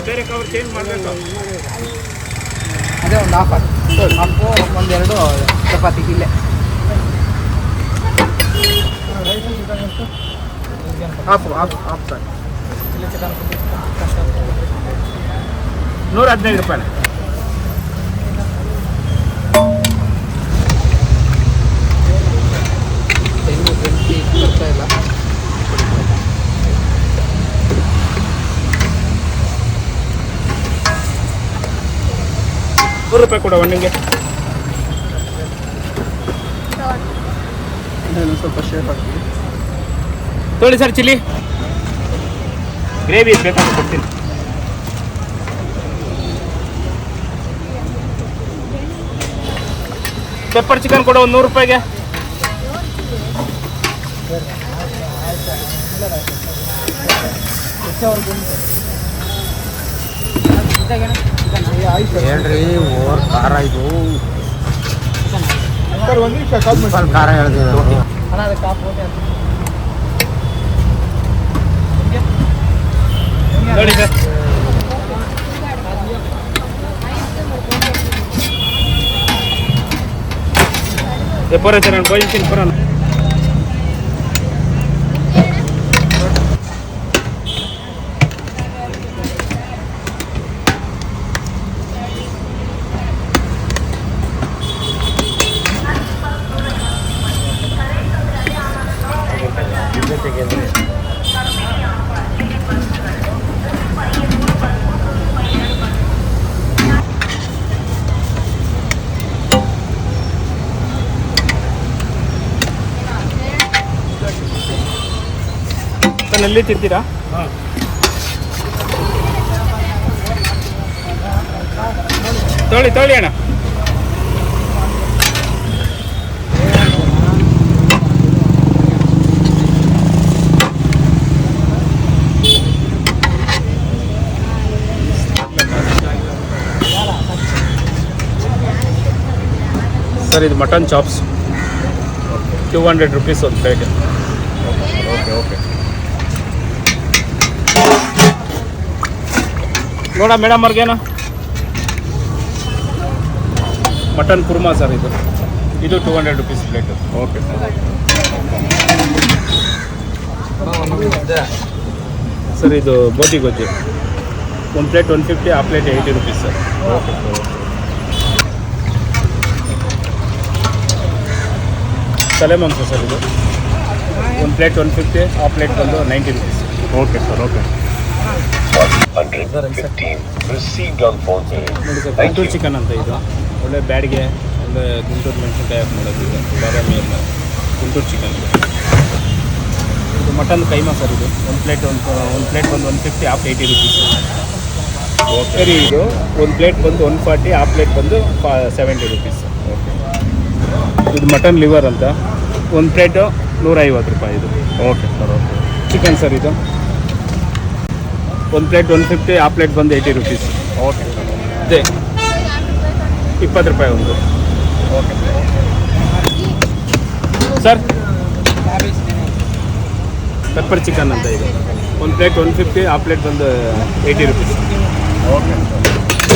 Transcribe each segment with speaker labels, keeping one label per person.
Speaker 1: ಬೇರೆ cover change ಮಾಡಬೇಕು.
Speaker 2: ಅದೇ ಒಂದು ಹಾಫು ಒಂದೆರಡು ಚಪಾತಿ ಇಲ್ಲೇ. Half sir. ಇಲ್ಲಿ ಚಿಕನ್
Speaker 1: 115 ರೂಪಾಯಿ.
Speaker 2: ಬರ್ತಾ ಇಲ್ಲ.
Speaker 1: ₹100 ಕೊಡ ಒಣ್ಣಿಗೆ.
Speaker 2: ಸ್ವಲ್ಪ ಶೇಪ್ ಹಾಕ್ತೀವಿ.
Speaker 1: ತೊಳಿ ಸರ್ ಚಿಲ್ಲಿ ಗ್ರೇವಿ ಬೇಕಾದ್ರೆ ಕೊಡ್ತೀನಿ. ಪೆಪ್ಪರ್ ಚಿಕನ್ ಕೊಡ ಒಂದು ₹100.
Speaker 2: ಹೇಳ್ರಿ ಓವರ್ ಖಾರ ಇದು
Speaker 3: ಸರ್. ಒಂದು ನಿಮಿಷ
Speaker 2: ಸ್ವಲ್ಪ ಖಾರ ಹೇಳಿದೆ.
Speaker 1: ನೋಡಿ ಸರ್, ಪರ ನಾನು ಬಯಸ್ತೀನಿ ಪರ. ನಲ್ಲಿ ತಿಂತೀರಾ? ತೊಳಿ ಅಣ್ಣ. ಸರ್ ಇದು ಮಟನ್ ಚಾಪ್ಸ್ 200 ರೂಪೀಸ್ ಒಂದು ಪ್ಲೇಟ್.
Speaker 3: ಓಕೆ.
Speaker 1: ನೋಡ ಮೇಡಮ್ ಅವ್ರಿಗೇನು ಮಟನ್ ಕುರ್ಮಾ ಸರ್ ಇದು 200 ರೂಪೀಸ್ ಪ್ಲೇಟು.
Speaker 3: ಓಕೆ
Speaker 1: ಸರ್ ಇದು ಗೋಧಿ ಗೊಜ್ಜು ಒಂದು ಪ್ಲೇಟ್ 150, ಆ ಪ್ಲೇಟ್ 80 ರೂಪೀಸ್ ಸರ್.
Speaker 3: ಓಕೆ.
Speaker 1: ತಲೆ ಮಾಂಸ ಸರ್ ಇದು ಒಂದು ಪ್ಲೇಟ್ 150, ಆ ಪ್ಲೇಟ್ ಬಂದು 90 rupees.
Speaker 3: Okay sir. Okay.
Speaker 4: 115 received on phone pay.
Speaker 1: ನೋಡಿ ಸರ್, ಗುಂಟೂರು ಚಿಕನ್ ಅಂತ ಇದು ಒಳ್ಳೆ ಬ್ಯಾಡ್ಗೆ ಒಳ್ಳೆ ಗುಂಟೂರು ಮೆಣಸಿನ್ಕಾಯಿ ಹಾಕಿ ಮಾಡೋದು. ಇದು ಬಾದಾಮಿ ಎಲ್ಲ ಗುಂಟೂರು ಚಿಕನ್. ಇದು ಮಟನ್ ಕೈಮಾ ಸರ್. ಇದು ಒಂದು ಪ್ಲೇಟ್ ಬಂದು 150, ಆ ಪ್ಲೇಟ್ 80 ರೂಪೀಸ್. ಸರಿ ಇದು ಒಂದು ಪ್ಲೇಟ್ ಬಂದು 140, ಆ ಪ್ಲೇಟ್ ಬಂದು 70 ರೂಪೀಸ್.
Speaker 3: ಓಕೆ.
Speaker 1: ಇದು ಮಟನ್ ಲಿವರ್ ಅಂತ ಒಂದು ಪ್ಲೇಟು 150 ರೂಪಾಯಿ ಇದು.
Speaker 3: Okay sir. Okay.
Speaker 1: Chicken sir ಇದು ಒಂದು ಪ್ಲೇಟ್ 150, ಆ ಪ್ಲೇಟ್ ಬಂದು 80 ರೂಪೀಸ್.
Speaker 3: Okay sir.
Speaker 1: ಇದೆ 20 ರೂಪಾಯಿ ಒಂದು.
Speaker 3: ಓಕೆ
Speaker 1: ಸರ್ ಪೆಪ್ಪರ್ ಚಿಕನ್ ಅಂತ ಇದು ಒಂದು ಪ್ಲೇಟ್ 150, ಆ ಪ್ಲೇಟ್ ಬಂದು 80 ರೂಪೀಸ್.
Speaker 3: ಓಕೆ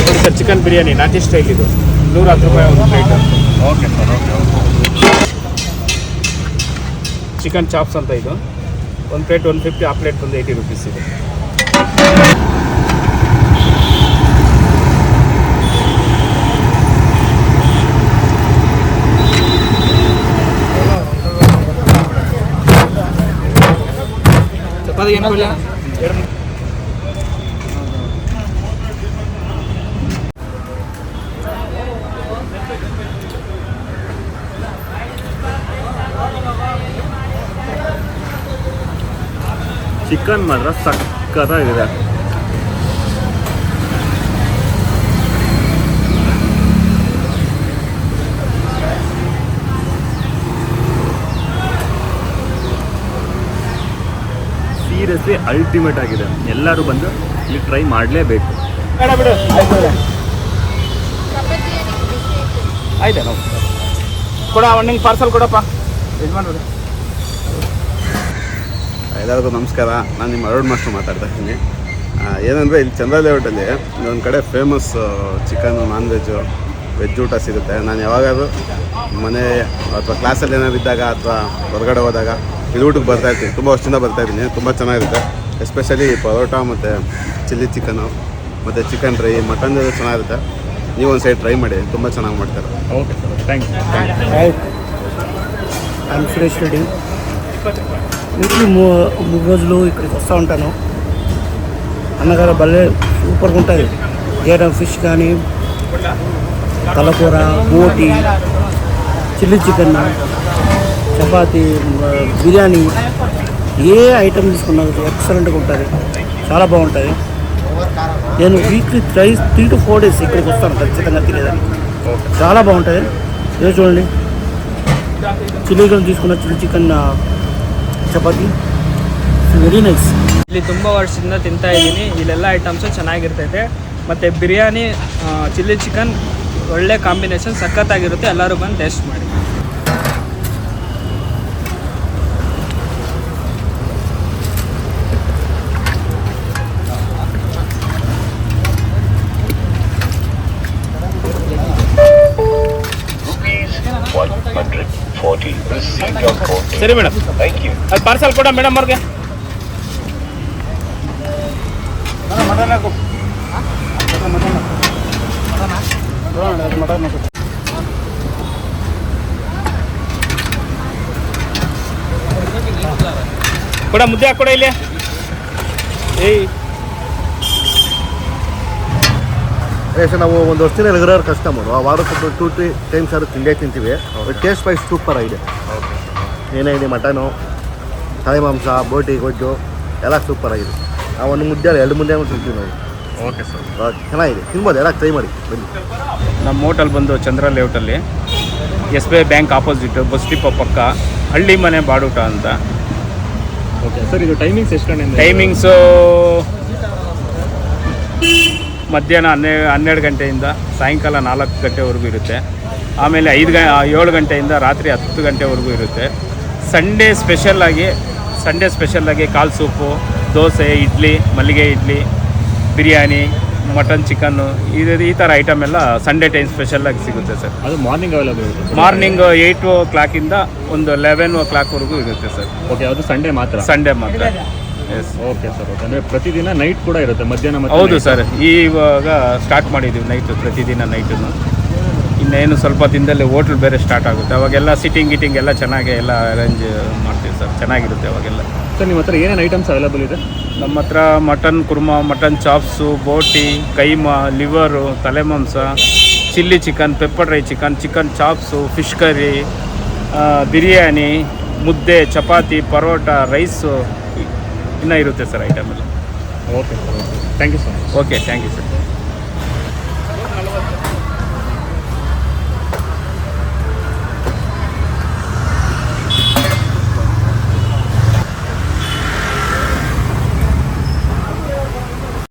Speaker 1: ನೋಡಿ ಸರ್, ಚಿಕನ್ ಬಿರಿಯಾನಿ ನಾಟಿ ಸ್ಟೈಲ್ ಇದು 110 ರೂಪಾಯಿ ಒಂದು plate.
Speaker 3: Okay sir. Okay.
Speaker 1: Chicken chops ಅಂತ ಇದು ಒಂದು ಪ್ಲೇಟ್ 150, ಆ ಪ್ಲೇಟ್ ಬಂದು 80 ರೂಪೀಸ್ ಇದು.
Speaker 2: ಚಪಾತಿ ಏನು ಕೊಡಲಿ?
Speaker 3: ಚಿಕನ್ ಮಾತ್ರ ಸಕ್ಕತ್ತಾಗಿದೆ. ಸೀರಿಯಸ್ಲಿ ಅಲ್ಟಿಮೇಟ್ ಆಗಿದೆ. ಎಲ್ಲರೂ ಬಂದು ಇಲ್ಲಿ ಟ್ರೈ ಮಾಡಲೇಬೇಕು.
Speaker 1: ಬೇಡ ಬಿಡು, ಆಯ್ತಾ ನಾವು ಕೊಡ ನಿಂಗೆ ಪಾರ್ಸಲ್ ಕೊಡಪ್ಪ ಯಜಮಾನ್ರು.
Speaker 5: ಎಲ್ಲರಿಗೂ ನಮಸ್ಕಾರ. ನಾನು ನಿಮ್ಮ ಅರುಣ್ ಮಾಸ್ಟರ್ ಮಾತಾಡ್ತಾ ಇದ್ದೀನಿ. ಏನಂದರೆ ಇಲ್ಲಿ ಚಂದ್ರ ಲೇಔಟಲ್ಲಿ ಒಂದು ಕಡೆ ಫೇಮಸ್ ಚಿಕನ್ ನಾನ್ ವೆಜ್ ಊಟ ಸಿಗುತ್ತೆ. ನಾನು ಯಾವಾಗಾದ್ರೂ ಮನೆ ಅಥವಾ ಕ್ಲಾಸಲ್ಲಿ ಏನಾದ್ರು ಇದ್ದಾಗ ಅಥವಾ ಹೊರಗಡೆ ಹೋದಾಗ ಇಲ್ಲಿ ಊಟಕ್ಕೆ ಬರ್ತಾಯಿರ್ತೀನಿ. ತುಂಬ ವರ್ಷದಿಂದ ಬರ್ತಾಯಿದ್ದೀನಿ. ತುಂಬ ಚೆನ್ನಾಗಿರುತ್ತೆ. ಎಸ್ಪೆಷಲಿ ಪರೋಟ ಮತ್ತು ಚಿಲ್ಲಿ ಚಿಕನು ಮತ್ತು ಚಿಕನ್ ಡ್ರೈ, ಮಟನ್ ಚೆನ್ನಾಗಿರುತ್ತೆ. ನೀವು ಒಂದು ಸೈಡ್ ಟ್ರೈ ಮಾಡಿ, ತುಂಬ ಚೆನ್ನಾಗಿ ಮಾಡ್ತಾರೆ.
Speaker 3: Okay sir, thank you.
Speaker 2: I'm Suresh Reddy. Weekly 3 రోజులు ఇక్కడికి వస్తూ ఉంటాను. అన్నగారు భలే సూపర్గా ఉంటుంది. గేరం ఫిష్ కానీ, తలకూర, బోటి, చిల్లీ చికెన్, చపాతీ, బిర్యానీ, ఏ ఐటమ్ తీసుకున్నారు ఎక్సలెంట్గా ఉంటుంది. చాలా బాగుంటుంది. నేను వీక్లీ 3 to 4 days ఇక్కడికి వస్తాను ఖచ్చితంగా తినేదాన్ని. చాలా బాగుంటుంది. ఇదే చూడండి, ಚಿಲ್ಲಿ తీసుకున్న chilli chicken chapati, very nice.
Speaker 6: ಇಲ್ಲಿ ತುಂಬ ವರ್ಷದಿಂದ ತಿಂತಾ ಇದ್ದೀನಿ. ಇಲ್ಲೆಲ್ಲ ಐಟಮ್ಸು ಚೆನ್ನಾಗಿರ್ತೈತೆ. ಮತ್ತು ಬಿರಿಯಾನಿ, ಚಿಲ್ಲಿ ಚಿಕನ್ ಒಳ್ಳೆ ಕಾಂಬಿನೇಷನ್, ಸಖತ್ತಾಗಿರುತ್ತೆ. ಎಲ್ಲರೂ ಬಂದು ಟೇಸ್ಟ್ ಮಾಡಿ.
Speaker 4: $140 received on phone pay.
Speaker 1: ಸರಿ ಮೇಡಮ್,
Speaker 4: Thank you.
Speaker 1: ಅದು ಪಾರ್ಸಲ್ ಕೊಡ ಮೇಡಮ್ ಅವ್ರಿಗೆ. ಕೊಡ, ಮುದ್ದೆ ಹಾಕೊಡ ಇಲ್ಲಿ. ಏಯ್
Speaker 7: ಸರ್, ನಾವು ಒಂದು ವರ್ಷದಿಂದ ರೆಗ್ಯುಲರ್ ಕಸ್ಟಮರು. ಆ ವಾರಕ್ಕೆ 2-3 ಟೈಮ್ಸ್ ಆದರೂ ತಿಂತೀವಿ. ಟೇಸ್ಟ್ ವೈಸ್ ಸೂಪರ್ ಆಗಿದೆ. ಏನೇ ಮಟನು, ತಲೆ ಮಾಂಸ, ಬೋಟಿ, ಗೊಜ್ಜು ಎಲ್ಲ ಸೂಪರ್ ಆಗಿದೆ. ನಾವು ಒಂದು ಮುದ್ದೆ 2 ಮುದ್ದೆ ತಿಂತೀವಿ ನಾವು.
Speaker 3: ಓಕೆ ಸರ್,
Speaker 7: ಚೆನ್ನಾಗಿದೆ, ತಿನ್ಬೋದು. ಎಲ್ಲ ಟ್ರೈ ಮಾಡಿ ಬನ್ನಿ.
Speaker 1: ನಮ್ಮ ಹೋಟೆಲ್ ಬಂದು ಚಂದ್ರ ಲೇಔಟಲ್ಲಿ SBI bank opposite, bus depot ಪಕ್ಕ, ಹಳ್ಳಿ ಮನೆ ಬಾಡೂಟ ಅಂತ.
Speaker 3: ಓಕೆ ಸರ್, ಇದು ಟೈಮಿಂಗ್ಸ್ ಎಷ್ಟು ಗಂಟೆ?
Speaker 1: ಟೈಮಿಂಗ್ಸು ಮಧ್ಯಾಹ್ನ 12 ಗಂಟೆಯಿಂದ ಸಾಯಂಕಾಲ 4 ಗಂಟೆವರೆಗೂ ಇರುತ್ತೆ. ಆಮೇಲೆ 7 ಗಂಟೆಯಿಂದ ರಾತ್ರಿ 10 ಗಂಟೆವರೆಗೂ ಇರುತ್ತೆ. ಸಂಡೇ ಸ್ಪೆಷಲ್ಲಾಗಿ ಕಾಲ್ ಸೂಪು, ದೋಸೆ, ಇಡ್ಲಿ, ಮಲ್ಲಿಗೆ ಇಡ್ಲಿ, ಬಿರಿಯಾನಿ, ಮಟನ್, ಚಿಕನ್ನು, ಈ ಥರ ಐಟಮ್ ಎಲ್ಲ ಸಂಡೇ ಟೈಮ್ ಸ್ಪೆಷಲ್ಲಾಗಿ ಸಿಗುತ್ತೆ ಸರ್.
Speaker 3: ಅದು ಮಾರ್ನಿಂಗ್ ಅವೈಲೇಬಲ್ ಇರುತ್ತೆ?
Speaker 1: ಮಾರ್ನಿಂಗ್ 8 o'clock-ಇಂದ ಒಂದು 11 o'clock-ವರೆಗೂ ಇರುತ್ತೆ ಸರ್.
Speaker 3: ಓಕೆ, ಅದು ಸಂಡೇ ಮಾತ್ರ?
Speaker 1: ಸಂಡೇ ಮಾತ್ರ. ಎಸ್.
Speaker 3: Okay sir. ಓಕೆ, ಅಂದರೆ ಪ್ರತಿದಿನ ನೈಟ್ ಕೂಡ ಇರುತ್ತೆ, ಮಧ್ಯಾಹ್ನ?
Speaker 1: ಹೌದು ಸರ್, ಇವಾಗ ಸ್ಟಾರ್ಟ್ ಮಾಡಿದ್ದೀವಿ ನೈಟು, ಪ್ರತಿದಿನ ನೈಟನ್ನು. ಇನ್ನೇನು ಸ್ವಲ್ಪ ದಿನದಲ್ಲಿ ಹೋಟ್ಲ್ ಬೇರೆ ಸ್ಟಾರ್ಟ್ ಆಗುತ್ತೆ. ಅವಾಗೆಲ್ಲ ಸಿಟ್ಟಿಂಗ್ ಎಲ್ಲ ಚೆನ್ನಾಗಿ ಎಲ್ಲ ಅರೇಂಜ್ ಮಾಡ್ತೀವಿ ಸರ್. ಚೆನ್ನಾಗಿರುತ್ತೆ ಅವಾಗೆಲ್ಲ.
Speaker 3: ಸರ್, ನಿಮ್ಮ ಹತ್ರ ಏನೇನು ಐಟಮ್ಸ್ ಅವೈಲೇಬಲ್ ಇದೆ?
Speaker 1: ನಮ್ಮ ಹತ್ರ ಮಟನ್ ಕುರ್ಮಾ, ಮಟನ್ ಚಾಪ್ಸು, ಬೋಟಿ, ಕೈಮಾ, ಲಿವರು, ತಲೆ ಮಾಂಸ, chilli chicken, pepper dry chicken, chicken chops, fish curry, biryani, ಮುದ್ದೆ, ಚಪಾತಿ, ಪರೋಟ, ರೈಸು ಇನ್ನೂ ಇರುತ್ತೆ ಸರ್ ಐಟಮ್ ಎಲ್ಲ.
Speaker 3: Okay sir, thank you sir.
Speaker 1: Okay, thank you sir.